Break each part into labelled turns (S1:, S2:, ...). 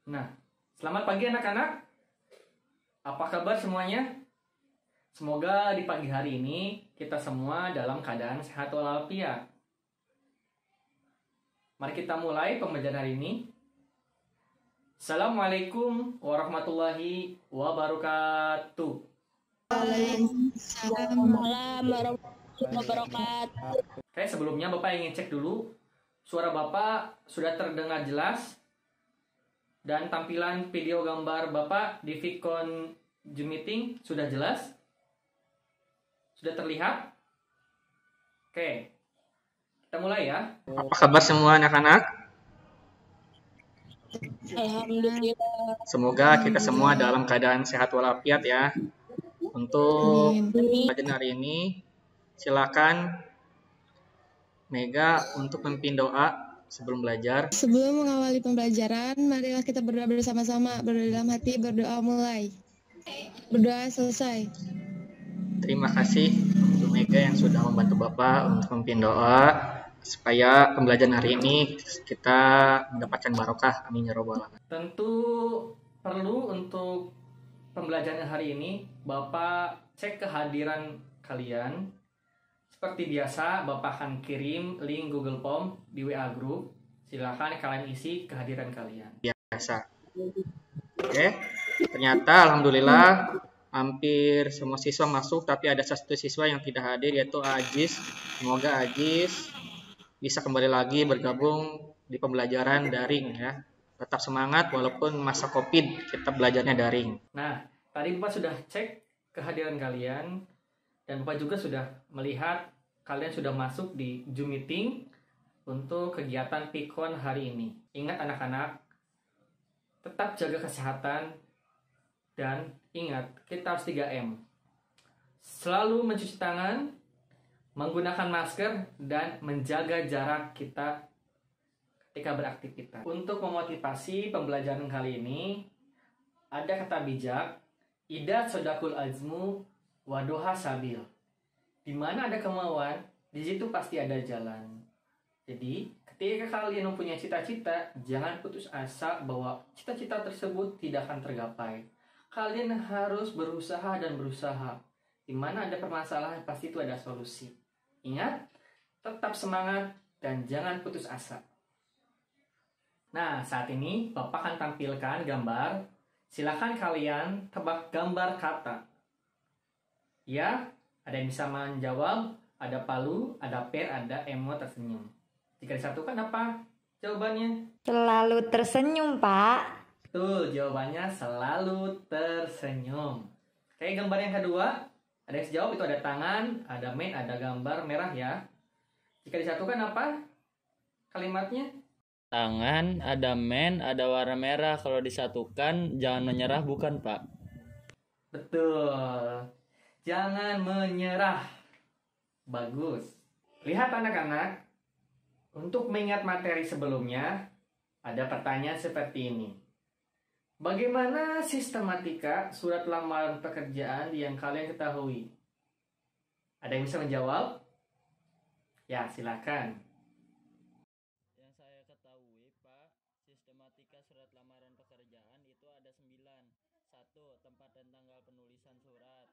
S1: Nah, selamat pagi anak-anak. Apa kabar semuanya? Semoga di pagi hari ini kita semua dalam keadaan sehat walafiat. Mari kita mulai pembelajaran hari ini. Assalamualaikum warahmatullahi wabarakatuh.
S2: Waalaikumsalam warahmatullahi wabarakatuh.
S1: Oke, sebelumnya Bapak ingin cek dulu suara Bapak sudah terdengar jelas dan tampilan video gambar Bapak di Vicon Zoom Meeting sudah jelas? Sudah terlihat? Oke, kita mulai ya.
S3: Apa kabar semua anak-anak?
S2: Alhamdulillah.
S3: Semoga kita semua dalam keadaan sehat walafiat ya. Untuk pembelajaran hari ini, silakan Mega untuk memimpin doa sebelum belajar.
S4: Sebelum mengawali pembelajaran, marilah kita berdoa bersama-sama. Berdoa dalam hati, berdoa mulai. Berdoa selesai.
S3: Terima kasih untuk Mega yang sudah membantu Bapak untuk memimpin doa supaya pembelajaran hari ini kita mendapatkan barokah. Amin ya robbal alamin.
S1: Tentu perlu untuk pembelajaran hari ini Bapak cek kehadiran kalian. Seperti biasa, Bapak akan kirim link Google Form di WA Group. Silakan kalian isi kehadiran kalian.
S3: Biasa. Oke, ternyata alhamdulillah hampir semua siswa masuk, tapi ada satu siswa yang tidak hadir, yaitu Ajis. Semoga Ajis bisa kembali lagi bergabung di pembelajaran daring ya. Tetap semangat walaupun masa COVID kita belajarnya daring.
S1: Nah, tadi Bapak sudah cek kehadiran kalian dan Bapak juga sudah melihat kalian sudah masuk di Zoom Meeting untuk kegiatan Vicon hari ini. Ingat anak-anak, tetap jaga kesehatan dan ingat kita harus 3M. Selalu mencuci tangan, menggunakan masker, dan menjaga jarak kita ketika beraktivitas. Untuk memotivasi pembelajaran kali ini, ada kata bijak, Ida sodakul azmu wadoha sabil. Di mana ada kemauan, di situ pasti ada jalan. Jadi, ketika kalian mempunyai cita-cita, jangan putus asa bahwa cita-cita tersebut tidak akan tergapai. Kalian harus berusaha dan berusaha. Di mana ada permasalahan, pasti itu ada solusi. Ingat, tetap semangat dan jangan putus asa. Nah, saat ini Bapak akan tampilkan gambar. Silakan kalian tebak gambar kata. Ya, ada yang bisa menjawab, ada palu, ada per, ada emo tersenyum. Jika disatukan apa jawabannya?
S5: Selalu tersenyum, Pak.
S1: Betul, jawabannya selalu tersenyum. Oke, gambar yang kedua, ada yang jawab itu ada tangan, ada main, ada gambar merah ya. Jika disatukan apa kalimatnya?
S6: Tangan, ada men, ada warna merah. Kalau disatukan, jangan menyerah, bukan, Pak?
S1: Betul. Jangan menyerah. Bagus. Lihat anak-anak. Untuk mengingat materi sebelumnya, ada pertanyaan seperti ini. Bagaimana sistematika surat lamaran pekerjaan yang kalian ketahui? Ada yang bisa menjawab? Ya, silakan.
S6: Yang saya ketahui, Pak, sistematika surat lamaran pekerjaan itu ada 9. 1. Tempat dan tanggal penulisan surat.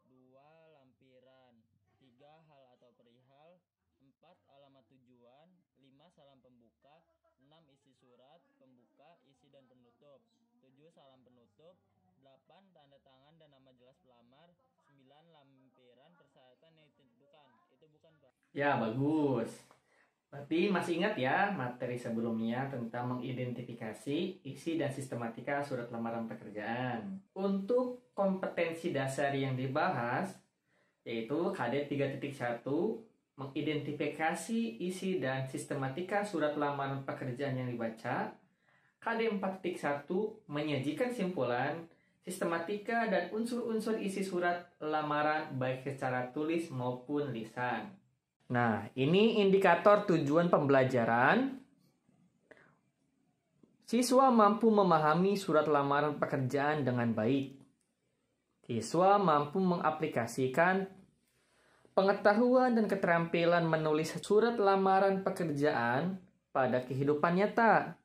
S6: 2. Lampiran. 3. Hal atau perihal. 4. Alamat tujuan. 5. Salam pembuka. 6. Isi surat, pembuka, isi dan penutup. 7. Salam penutup. 8. Tanda tangan dan nama jelas pelamar. 9. Lampiran persyaratan yang ditentukan. Itu bukan, Pak?
S1: Ya, bagus. Berarti masih ingat ya materi sebelumnya tentang mengidentifikasi isi dan sistematika surat lamaran pekerjaan. Untuk kompetensi dasar yang dibahas, yaitu KD 3.1, mengidentifikasi isi dan sistematika surat lamaran pekerjaan yang dibaca. KD 4.1, menyajikan simpulan, sistematika dan unsur-unsur isi surat lamaran baik secara tulis maupun lisan. Nah, ini indikator tujuan pembelajaran. Siswa mampu memahami surat lamaran pekerjaan dengan baik. Siswa mampu mengaplikasikan pengetahuan dan keterampilan menulis surat lamaran pekerjaan pada kehidupan nyata.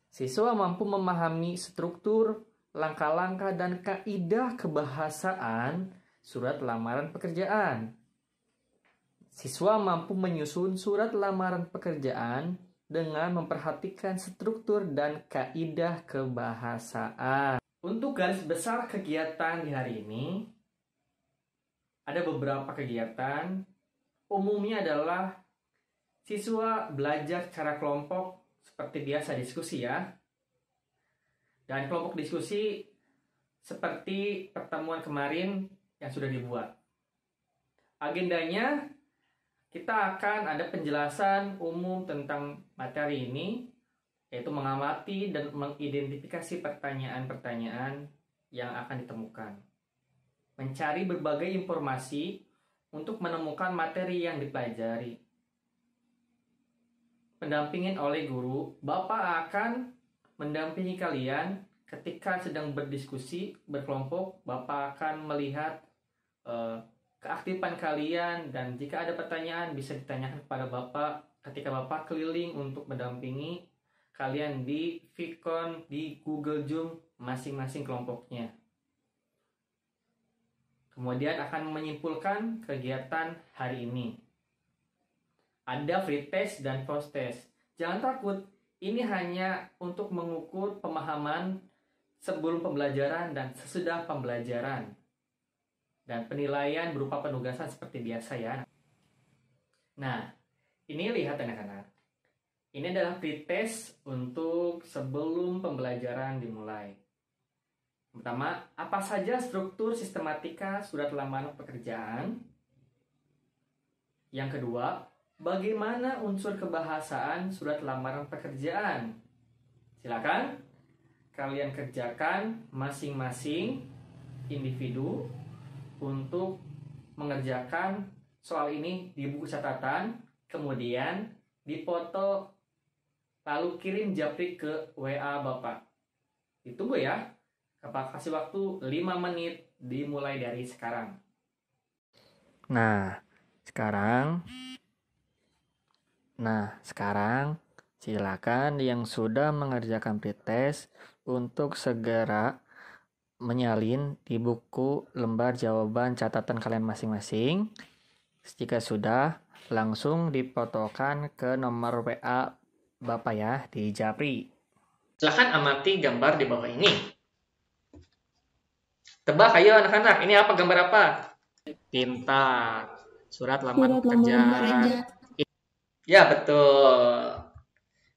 S1: Siswa mampu memahami struktur, langkah-langkah, dan kaidah kebahasaan surat lamaran pekerjaan. Siswa mampu menyusun surat lamaran pekerjaan dengan memperhatikan struktur dan kaidah kebahasaan. Untuk garis besar kegiatan di hari ini, ada beberapa kegiatan. Umumnya adalah siswa belajar secara kelompok seperti biasa diskusi ya. Dan kelompok diskusi seperti pertemuan kemarin yang sudah dibuat. Agendanya, kita akan ada penjelasan umum tentang materi ini, yaitu mengamati dan mengidentifikasi pertanyaan-pertanyaan yang akan ditemukan. Mencari berbagai informasi untuk menemukan materi yang dipelajari. Pendampingin oleh guru, Bapak akan mendampingi kalian ketika sedang berdiskusi, berkelompok. Bapak akan melihat keaktifan kalian, dan jika ada pertanyaan bisa ditanyakan kepada Bapak ketika Bapak keliling untuk mendampingi kalian di Vicon, di Google Zoom masing-masing kelompoknya. Kemudian akan menyimpulkan kegiatan hari ini. Ada free test dan post test. Jangan takut, ini hanya untuk mengukur pemahaman sebelum pembelajaran dan sesudah pembelajaran. Dan penilaian berupa penugasan seperti biasa ya. Nah, ini lihat anak-anak. Ini adalah pretest untuk sebelum pembelajaran dimulai. Pertama, apa saja struktur sistematika surat lamaran pekerjaan? Yang kedua, bagaimana unsur kebahasaan surat lamaran pekerjaan? Silakan kalian kerjakan masing-masing individu untuk mengerjakan soal ini di buku catatan, kemudian dipoto, lalu kirim japri ke WA Bapak. Ditunggu ya. Bapak kasih waktu 5 menit dimulai dari sekarang. Nah, sekarang silakan yang sudah mengerjakan pretest untuk segera menyalin di buku lembar jawaban catatan kalian masing-masing. Jika sudah, langsung difotokan ke nomor WA Bapak ya di Japri. Silahkan amati gambar di bawah ini. Tebak ayo anak-anak, ini apa, gambar apa?
S3: Pintar. Surat lamaran pekerjaan.
S1: Ya, betul.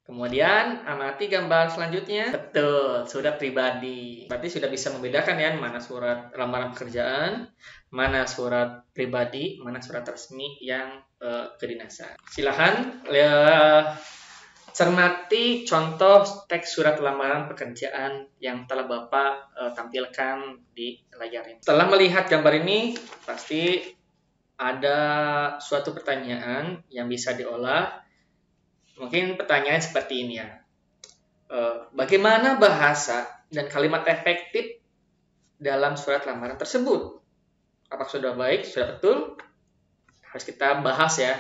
S1: Kemudian amati gambar selanjutnya. Betul, surat pribadi. Berarti sudah bisa membedakan ya, mana surat lamaran pekerjaan, mana surat pribadi, mana surat resmi yang kedinasan. Silahkan cermati contoh teks surat lamaran pekerjaan yang telah Bapak tampilkan di layar ini. Setelah melihat gambar ini, pasti ada suatu pertanyaan yang bisa diolah. Mungkin pertanyaan seperti ini ya. Bagaimana bahasa dan kalimat efektif dalam surat lamaran tersebut? Apakah sudah baik, sudah betul? Harus kita bahas ya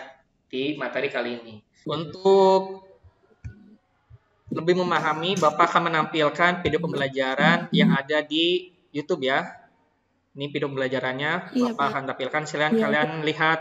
S1: di materi kali ini.
S3: Untuk lebih memahami, Bapak akan menampilkan video pembelajaran yang ada di YouTube ya. Ini video pembelajarannya,
S4: Iya,
S3: Bapak
S4: Pak.
S3: akan tampilkan. Silakan
S4: Iya,
S3: kalian lihat.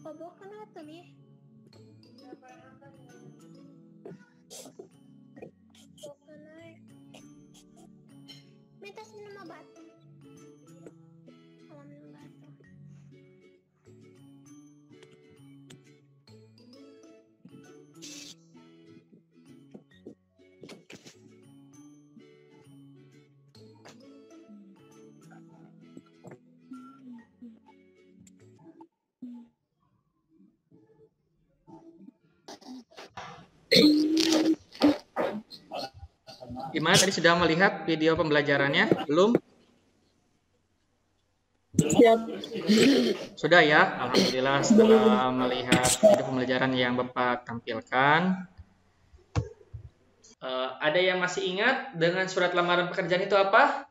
S7: Bukan apa nih? Bukan naik. Metas minum obat. Kalau minum batu.
S3: Gimana tadi sudah melihat video pembelajarannya? Belum? Sudah ya, alhamdulillah setelah melihat video pembelajaran yang Bapak tampilkan. Ada yang masih ingat dengan surat lamaran pekerjaan itu apa?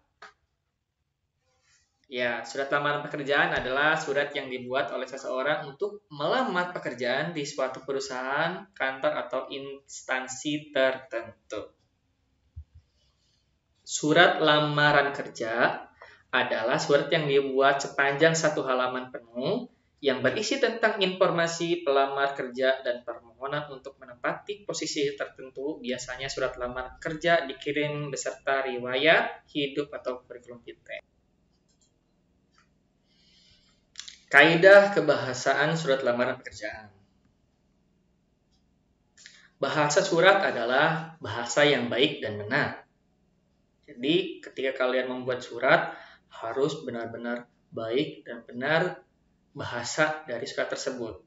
S3: Ya, surat lamaran pekerjaan adalah surat yang dibuat oleh seseorang untuk melamar pekerjaan di suatu perusahaan, kantor, atau instansi tertentu. Surat lamaran kerja adalah surat yang dibuat sepanjang 1 halaman penuh yang berisi tentang informasi pelamar kerja dan permohonan untuk menempati posisi tertentu. Biasanya surat lamaran kerja dikirim beserta riwayat hidup atau kurikulum vitae. Kaidah kebahasaan surat lamaran pekerjaan. Bahasa surat adalah bahasa yang baik dan benar. Jadi, ketika kalian membuat surat, harus benar-benar baik dan benar bahasa dari surat tersebut.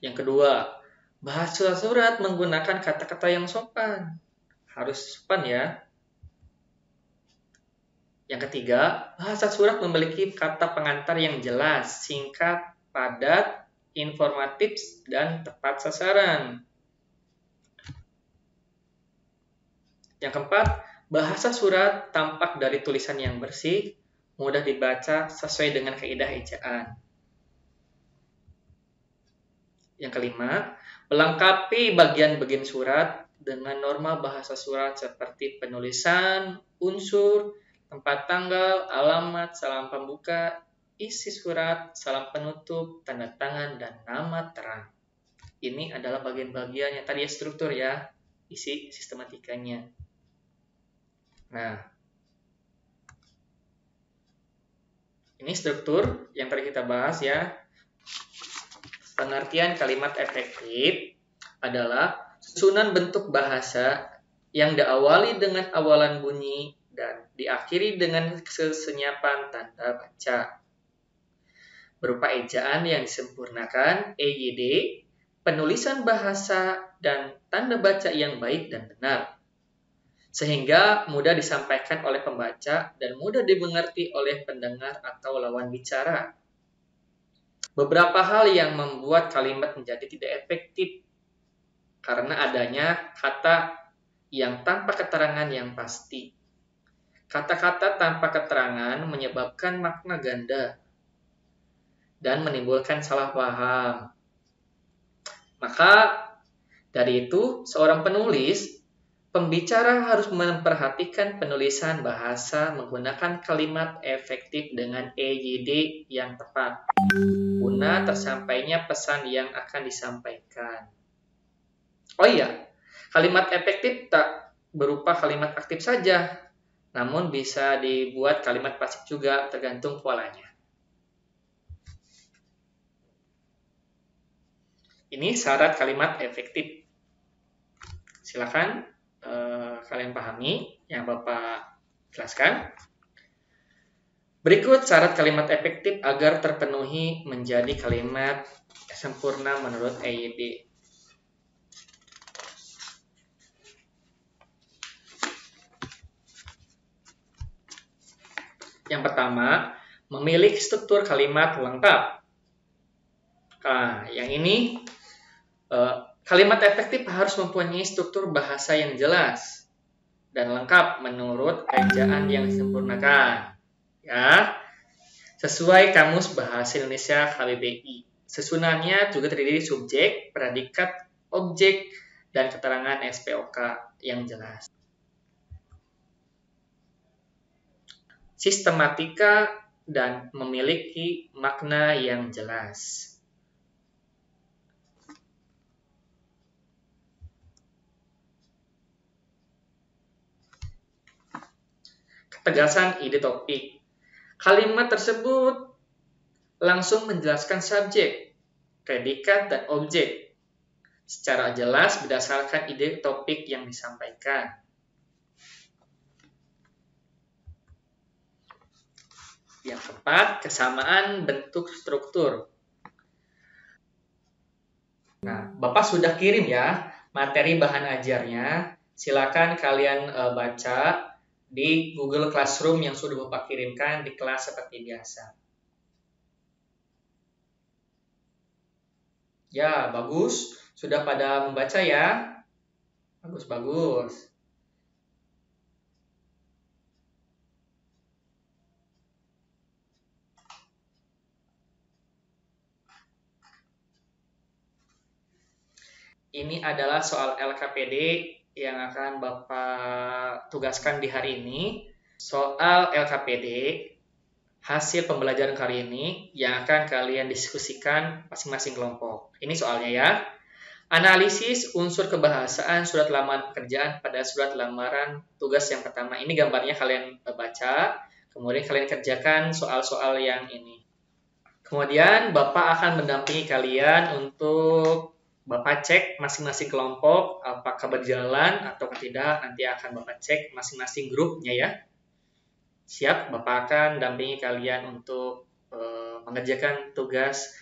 S3: Yang kedua, bahasa surat menggunakan kata-kata yang sopan. Harus sopan ya. Yang ketiga, bahasa surat memiliki kata pengantar yang jelas, singkat, padat, informatif, dan tepat sasaran. Yang keempat, bahasa surat tampak dari tulisan yang bersih, mudah dibaca sesuai dengan kaidah ejaan. Yang kelima, melengkapi bagian-bagian surat dengan norma bahasa surat seperti penulisan, unsur, tempat tanggal, alamat, salam pembuka, isi surat, salam penutup, tanda tangan, dan nama terang. Ini adalah bagian-bagian yang tadi struktur ya, isi sistematikanya. Nah, ini struktur yang tadi kita bahas ya. Pengertian kalimat efektif adalah susunan bentuk bahasa yang diawali dengan awalan bunyi dan diakhiri dengan sesenyapan tanda baca. Berupa ejaan yang disempurnakan, EYD, penulisan bahasa, dan tanda baca yang baik dan benar. Sehingga mudah disampaikan oleh pembaca dan mudah dimengerti oleh pendengar atau lawan bicara. Beberapa hal yang membuat kalimat menjadi tidak efektif karena adanya kata yang tanpa keterangan yang pasti. Kata-kata tanpa keterangan menyebabkan makna ganda dan menimbulkan salah paham. Maka dari itu, seorang penulis, pembicara harus memperhatikan penulisan bahasa menggunakan kalimat efektif dengan EYD yang tepat, guna tersampainya pesan yang akan disampaikan. Oh iya, kalimat efektif tak berupa kalimat aktif saja, namun bisa dibuat kalimat pasif juga tergantung polanya. Ini syarat kalimat efektif. Silakan kalian pahami yang Bapak jelaskan. Berikut syarat kalimat efektif agar terpenuhi menjadi kalimat sempurna menurut EYD. Yang pertama, memiliki struktur kalimat lengkap. Nah, yang ini kalimat efektif harus mempunyai struktur bahasa yang jelas dan lengkap menurut ejaan yang disempurnakan. Ya, sesuai Kamus Bahasa Indonesia KBBI. Susunannya juga terdiri subjek, predikat, objek, dan keterangan SPOK yang jelas. Sistematika dan memiliki makna yang jelas. Ketegasan ide topik. Kalimat tersebut langsung menjelaskan subjek, predikat, dan objek secara jelas berdasarkan ide topik yang disampaikan. Yang keempat, kesamaan bentuk struktur. Nah, Bapak sudah kirim ya materi bahan ajarnya. Silakan kalian baca di Google Classroom yang sudah Bapak kirimkan di kelas seperti biasa. Ya, bagus. Sudah pada membaca ya? Bagus. Ini adalah soal LKPD yang akan Bapak tugaskan di hari ini. Soal LKPD, hasil pembelajaran kali ini yang akan kalian diskusikan masing-masing kelompok. Ini soalnya ya. Analisis unsur kebahasaan surat lamaran pekerjaan pada surat lamaran tugas yang pertama. Ini gambarnya kalian baca, kemudian kalian kerjakan soal-soal yang ini. Kemudian Bapak akan mendampingi kalian untuk Bapak cek masing-masing kelompok apakah berjalan atau tidak. Nanti akan Bapak cek masing-masing grupnya ya. Siap, Bapak akan dampingi kalian untuk mengerjakan tugas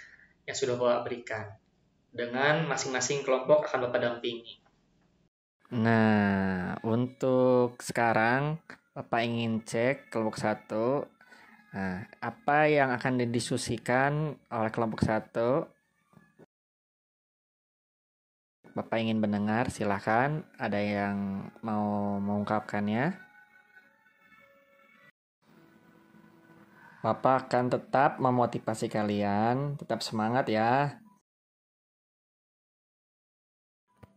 S3: yang sudah Bapak berikan. Dengan masing-masing kelompok akan Bapak dampingi.
S1: Nah, untuk sekarang Bapak ingin cek kelompok 1. Nah, apa yang akan didiskusikan oleh kelompok 1? Bapak ingin mendengar, silakan. Ada yang mau mengungkapkannya? Bapak akan tetap memotivasi kalian, tetap semangat ya.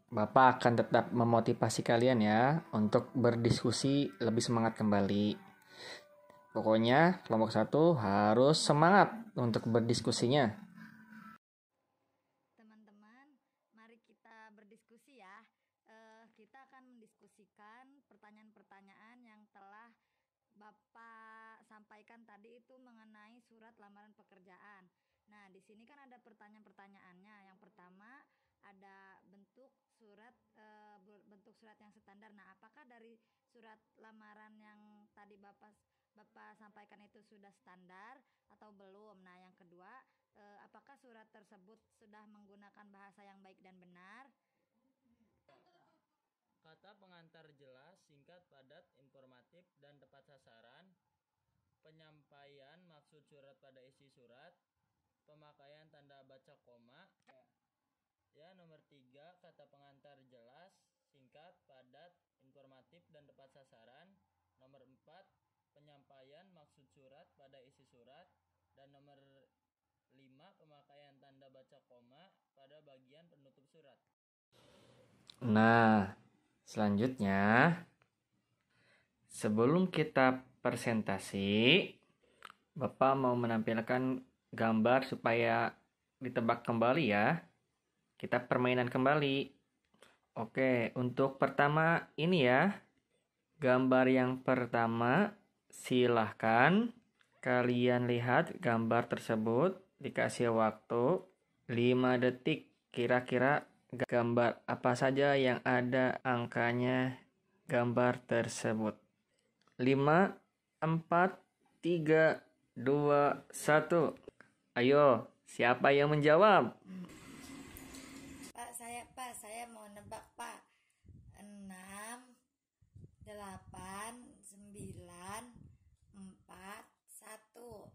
S1: Bapak akan tetap memotivasi kalian ya untuk berdiskusi lebih semangat kembali. Pokoknya kelompok 1 harus semangat untuk berdiskusinya.
S5: Teman-teman, mari kita berdiskusi ya. Kita akan mendiskusikan pertanyaan-pertanyaan yang telah Bapak sampaikan tadi itu mengenai surat lamaran pekerjaan. Nah, di sini kan ada pertanyaan-pertanyaannya. Yang pertama ada bentuk surat yang standar. Nah, apakah dari surat lamaran yang tadi Bapak sampaikan itu sudah standar atau belum? Nah, yang kedua, apakah surat tersebut sudah menggunakan bahasa yang baik dan benar?
S6: Kata pengantar jelas, singkat, padat, informatif, dan tepat sasaran. Penyampaian maksud surat pada isi surat. Pemakaian tanda baca koma. Ya, nomor 3, kata pengantar jelas, singkat, padat, informatif, dan tepat sasaran. Nomor 4, penyampaian maksud surat pada isi surat. Dan nomor 5, pemakaian tanda baca koma pada bagian penutup surat.
S1: Nah, selanjutnya, sebelum kita presentasi, Bapak mau menampilkan gambar supaya ditebak kembali ya. Kita permainan kembali. Oke, untuk pertama ini ya. Gambar yang pertama, silahkan kalian lihat gambar tersebut. Dikasih waktu 5 detik. Kira-kira gambar apa saja yang ada angkanya gambar tersebut. 5, 4, 3, 2, 1. Ayo, siapa yang menjawab?
S5: Pak, saya mau nebak, Pak. 6, 8, 9, 4, 1.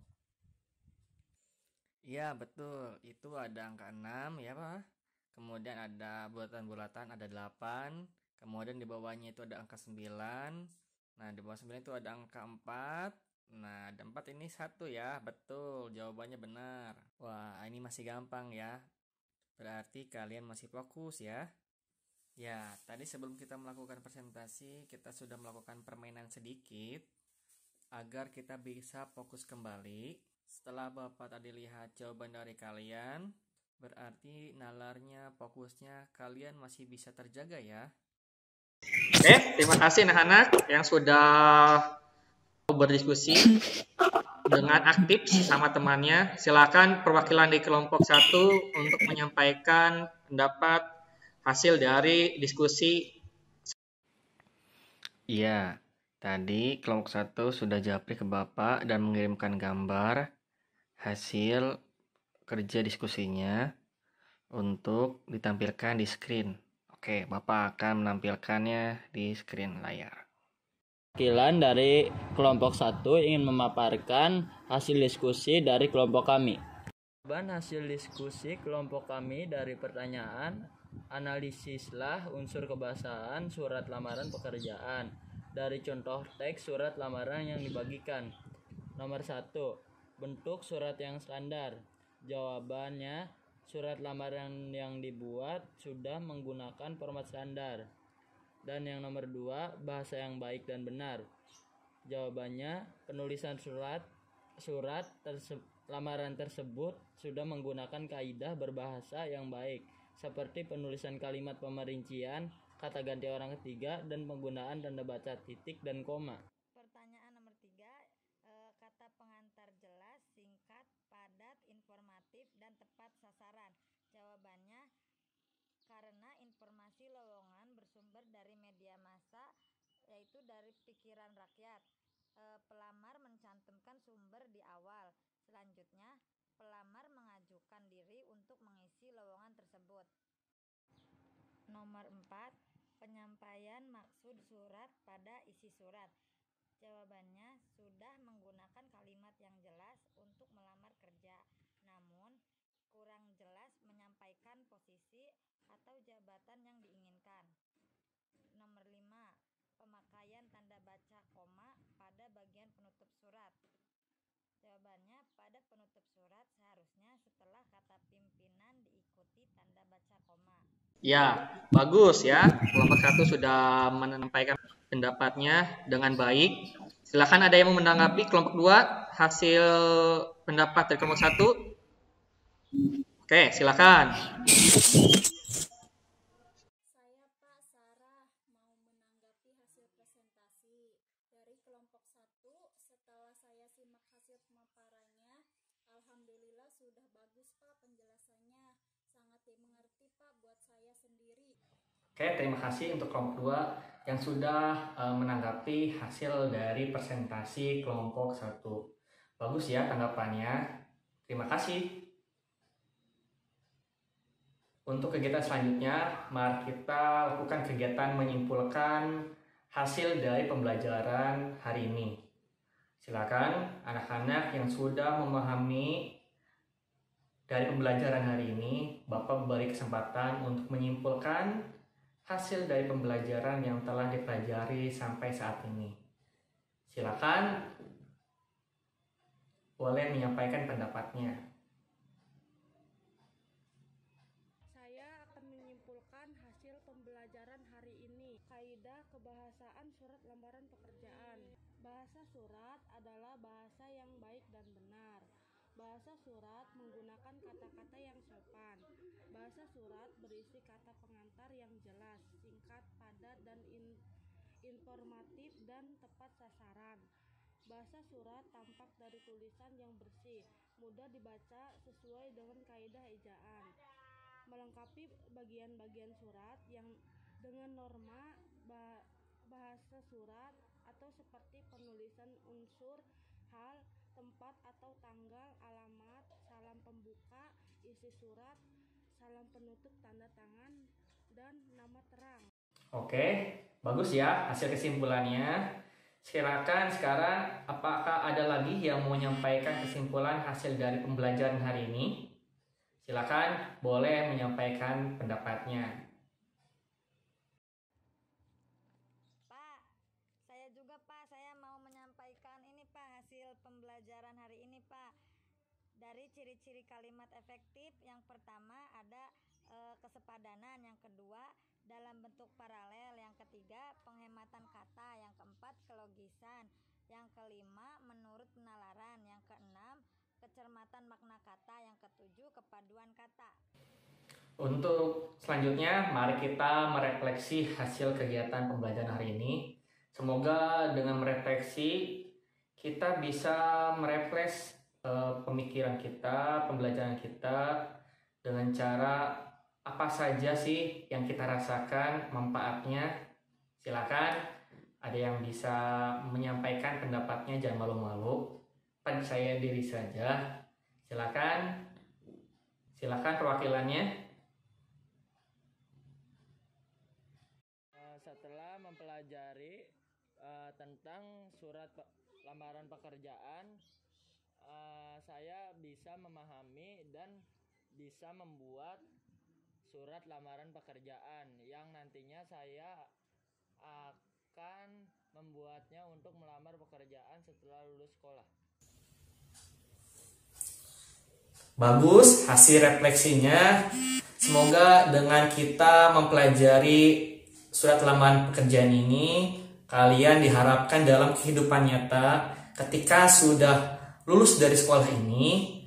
S1: Iya, betul. Itu ada angka 6 ya, Pak. Kemudian ada bulatan-bulatan, ada 8. Kemudian di bawahnya itu ada angka 9. Nah, di bawah 9 itu ada angka 4. Nah, ada 4 ini 1 ya. Betul, jawabannya benar. Wah, ini masih gampang ya. Berarti kalian masih fokus ya. Ya, tadi sebelum kita melakukan presentasi, kita sudah melakukan permainan sedikit. agar kita bisa fokus kembali. Setelah Bapak tadi lihat jawaban dari kalian, berarti nalarnya, fokusnya kalian masih bisa terjaga ya.
S3: Oke, terima kasih anak-anak yang sudah berdiskusi dengan aktif sama temannya. Silakan perwakilan di kelompok 1 untuk menyampaikan pendapat hasil dari diskusi.
S1: Iya, tadi kelompok 1 sudah japri ke Bapak dan mengirimkan gambar hasil kerja diskusinya untuk ditampilkan di screen. Oke, Bapak akan menampilkannya di screen layar.
S6: Perwakilan dari kelompok 1 ingin memaparkan hasil diskusi dari kelompok kami. Jawaban hasil diskusi kelompok kami dari pertanyaan, analisislah unsur kebahasaan surat lamaran pekerjaan dari contoh teks surat lamaran yang dibagikan. Nomor 1, bentuk surat yang standar. Jawabannya, surat lamaran yang dibuat sudah menggunakan format standar. Dan yang nomor 2, bahasa yang baik dan benar. Jawabannya, penulisan lamaran tersebut sudah menggunakan kaidah berbahasa yang baik, seperti penulisan kalimat pemerincian, kata ganti orang ketiga, dan penggunaan tanda baca titik dan koma.
S5: Pertanyaan nomor 3, kata pengantar jelas, singkat, padat, informatif, dan tepat sasaran. Jawabannya, karena informasi lowongan bersumber dari media massa, yaitu dari pikiran rakyat. Pelamar mencantumkan sumber di awal. Selanjutnya, pelamar mengajukan diri untuk mengisi lowongan tersebut. Nomor 4, penyampaian maksud surat pada isi surat. Jawabannya, sudah menggunakan kalimat yang jelas untuk melamar kerja, namun kurang jelas menyampaikan posisi atau jabatan yang diinginkan. Nomor 5, pemakaian tanda baca koma pada bagian penutup surat. Jawabannya, pada penutup surat seharusnya setelah kata pimpinan diikuti tanda baca koma.
S3: Ya, bagus ya. Kelompok 1 sudah menyampaikan pendapatnya dengan baik. Silakan ada yang mau menanggapi kelompok 2 hasil pendapat dari kelompok 1. Oke, silakan.
S7: Saya Pak Sarah mau menanggapi hasil presentasi dari kelompok 1. Setelah saya simak hasil pemaparannya, alhamdulillah sudah bagus Pak penjelasannya. Sangat dimengerti Pak buat saya sendiri.
S1: Oke, terima kasih untuk kelompok 2 yang sudah menanggapi hasil dari presentasi kelompok 1. Bagus ya tanggapannya. Terima kasih. Untuk kegiatan selanjutnya, mari kita lakukan kegiatan menyimpulkan hasil dari pembelajaran hari ini. Silakan anak-anak yang sudah memahami dari pembelajaran hari ini, Bapak beri kesempatan untuk menyimpulkan hasil dari pembelajaran yang telah dipelajari sampai saat ini. Silakan boleh menyampaikan pendapatnya.
S8: Saya akan menyimpulkan hasil pembelajaran hari ini. Kaidah kebahasaan surat lamaran pekerjaan. Bahasa surat adalah bahasa yang baik dan benar. Bahasa surat menggunakan kata-kata yang sopan. Bahasa surat berisi kata pengantar yang jelas, singkat, padat, dan informatif dan tepat sasaran. Bahasa surat tampak dari tulisan yang bersih, mudah dibaca sesuai dengan kaidah ejaan. Melengkapi bagian-bagian surat yang dengan norma bahasa surat atau seperti penulisan unsur, hal, tempat atau tanggal, alamat, salam pembuka, isi surat, salam penutup, tanda tangan, dan nama terang.
S1: Oke, bagus ya hasil kesimpulannya. Silakan sekarang, apakah ada lagi yang mau menyampaikan kesimpulan hasil dari pembelajaran hari ini? Silakan boleh menyampaikan pendapatnya.
S5: Pak, saya juga Pak, saya mau menyampaikan ini Pak hasil pembelajaran hari ini Pak. Dari ciri-ciri kalimat efektif, yang pertama ada kesepadanan, yang kedua dalam bentuk paralel, yang ketiga penghematan kata, yang keempat kelogisan, Yang kelima, menurut penalaran. Yang keenam, kecermatan makna kata. Yang ketujuh, kepaduan kata.
S1: Untuk selanjutnya, mari kita merefleksi hasil kegiatan pembelajaran hari ini. Semoga dengan merefleksi kita bisa merefresh pemikiran kita, pembelajaran kita dengan cara apa saja sih yang kita rasakan manfaatnya. Silakan ada yang bisa menyampaikan pendapatnya, jangan malu-malu. Saya diri saja. Silakan perwakilannya.
S6: Setelah mempelajari tentang surat lamaran pekerjaan, saya bisa memahami dan bisa membuat surat lamaran pekerjaan yang nantinya saya akan membuatnya untuk melamar pekerjaan setelah lulus sekolah.
S1: Bagus hasil refleksinya. Semoga dengan kita mempelajari surat lamaran pekerjaan ini, kalian diharapkan dalam kehidupan nyata ketika sudah lulus dari sekolah ini,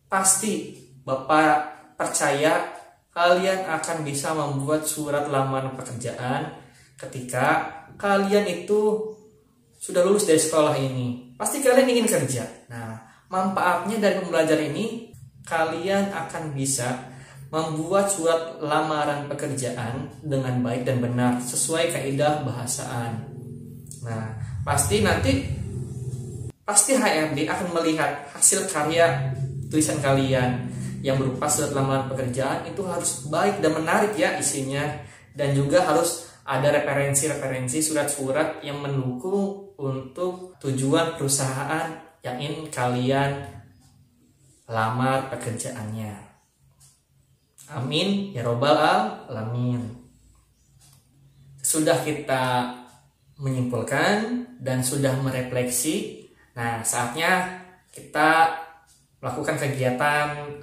S1: pasti Bapak percaya kalian akan bisa membuat surat lamaran pekerjaan ketika kalian itu sudah lulus dari sekolah ini. Pasti kalian ingin kerja. Nah, manfaatnya dari pembelajaran ini, kalian akan bisa membuat surat lamaran pekerjaan dengan baik dan benar sesuai kaidah bahasaan. Nah, pasti HRD akan melihat hasil karya tulisan kalian yang berupa surat lamaran pekerjaan itu harus baik dan menarik ya isinya, dan juga harus ada referensi surat-surat yang mendukung untuk tujuan perusahaan yang ingin kalian lamar pekerjaannya. Amin ya robbal alamin. Sudah kita menyimpulkan dan sudah merefleksi. Nah, saatnya kita melakukan kegiatan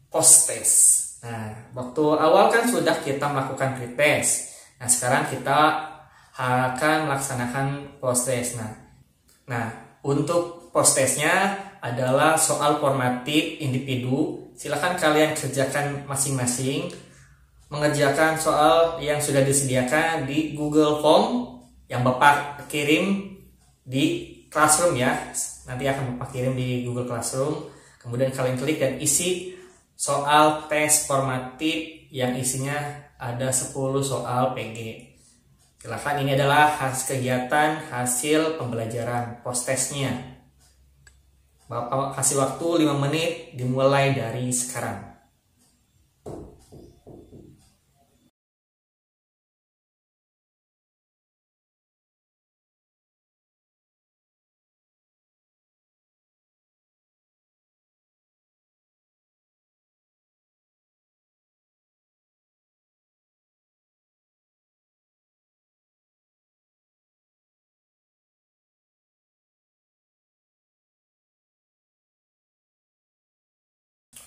S1: post-test. Nah, waktu awal kan sudah kita melakukan pretest. Nah, sekarang kita akan melaksanakan post-test. Nah, untuk post-testnya adalah soal formatif individu. Silakan kalian kerjakan masing-masing, mengerjakan soal yang sudah disediakan di Google Form yang Bapak kirim di Classroom ya. Nanti akan Bapak kirim di Google Classroom. Kemudian kalian klik dan isi soal tes formatif yang isinya ada 10 soal PG. Silakan, ini adalah kegiatan hasil pembelajaran post-testnya. Bapak kasih waktu 5 menit dimulai dari sekarang.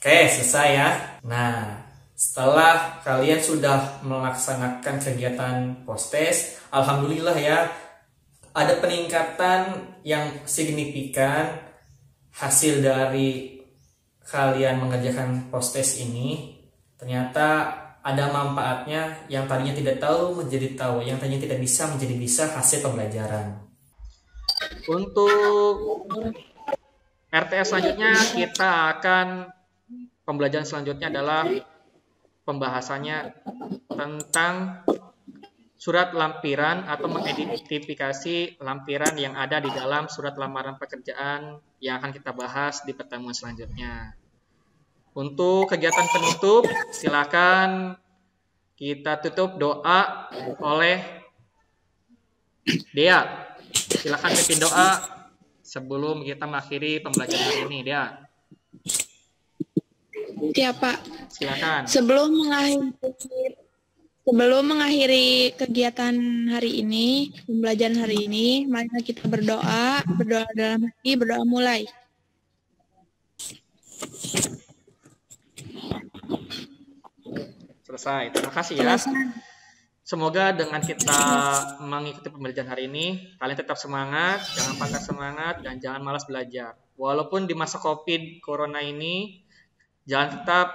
S1: Oke, selesai ya. Nah, setelah kalian sudah melaksanakan kegiatan post-test, alhamdulillah ya, ada peningkatan yang signifikan hasil dari kalian mengerjakan post-test ini. Ternyata ada manfaatnya, yang tadinya tidak tahu menjadi tahu, yang tadinya tidak bisa menjadi bisa hasil pembelajaran.
S3: Untuk RTS selanjutnya pembelajaran selanjutnya adalah pembahasannya tentang surat lampiran atau mengidentifikasi lampiran yang ada di dalam surat lamaran pekerjaan yang akan kita bahas di pertemuan selanjutnya. Untuk kegiatan penutup, silakan kita tutup doa oleh Dea. Silakan pimpin doa sebelum kita mengakhiri pembelajaran hari ini, Dea.
S4: Ya Pak.
S3: Silakan.
S4: Sebelum mengakhiri kegiatan hari ini, pembelajaran hari ini, mari kita berdoa dalam hati, berdoa mulai.
S3: Selesai. Terima kasih ya. Semoga dengan kita mengikuti pembelajaran hari ini, kalian tetap semangat, jangan patah semangat, dan jangan malas belajar. Walaupun di masa COVID Corona ini, jangan tetap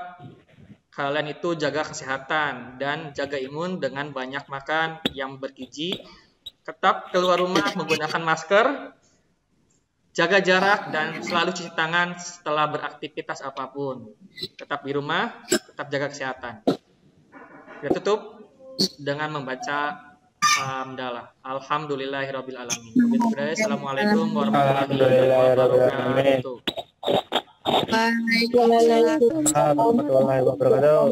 S3: kalian itu jaga kesehatan dan jaga imun dengan banyak makan yang bergizi. Tetap keluar rumah menggunakan masker, jaga jarak, dan selalu cuci tangan setelah beraktivitas apapun. Tetap di rumah, tetap jaga kesehatan. Kita tutup dengan membaca hamdalah. Alhamdulillahirabbil alamin. Assalamualaikum warahmatullahi wabarakatuh.
S4: Waalaikumsalam.
S9: warahmatullahi wabarakatuh.